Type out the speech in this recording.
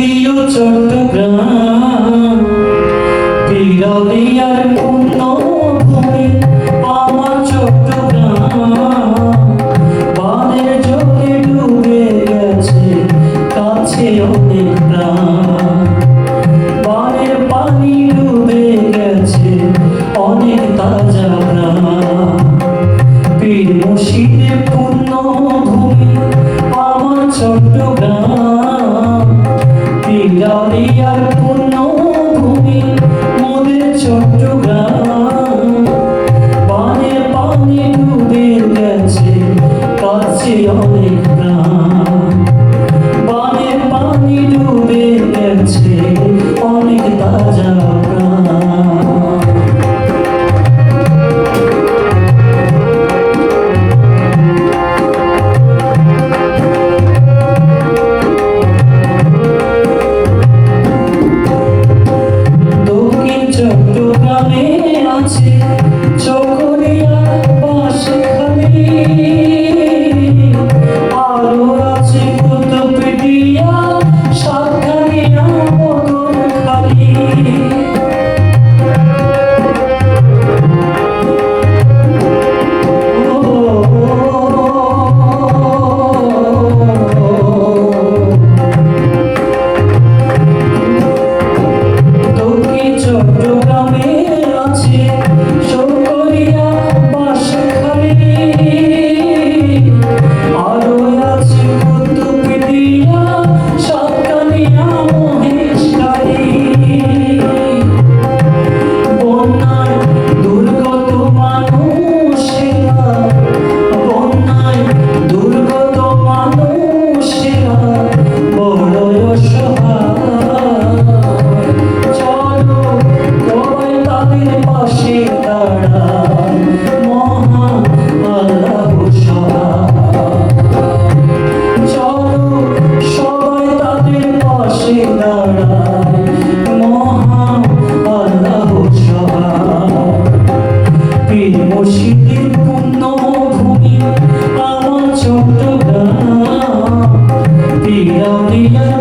প্রিয় চট্টগ্রাম বিরলিয়ার পুণ্যভূমি আমার চট্টগ্রাম বানের জলে ডুবে গেছে কাছে অনেক প্রাণ বানের পানি ডুবে গেছে অনেক তাজা প্রাণ পীর মুর্শিদের পুণ্যভূমি আমার চট্টগ্রাম বিরলিয়ার পুণ্যভূমি মোদের চট্টগ্রাম বানের পানি ডুবে গেছে কাছে অনেক প্রাণ বানের পানি ডুবে গেছে অনেক তাজা প্রাণ চট্টগ্রামে আছে চকরিয়া বাঁশখালী আরো আছে কুতুবদিয়া সাতখানিয়া বদরখালী চট্টগ্রামে আছে চকরিয়া বাঁশখালী আরো আছে কুতুবদিয়া সাতখানিয়া মহেশখালী বন্যায় দুর্গত মানুষেরা বন্যায় দুর্গত মানুষেরা বড় অসহায় চলো সবাই তাদের পাশে দাঁড়ায় মহান আল্লাহ সহায় চলো সবাই তাদের পাশে দাঁড়ায় মহান আল্লাহ সহায় পীর মুর্শিদের পুণ্যভূমি আমার চট্টগ্রাম বিরলিয়ার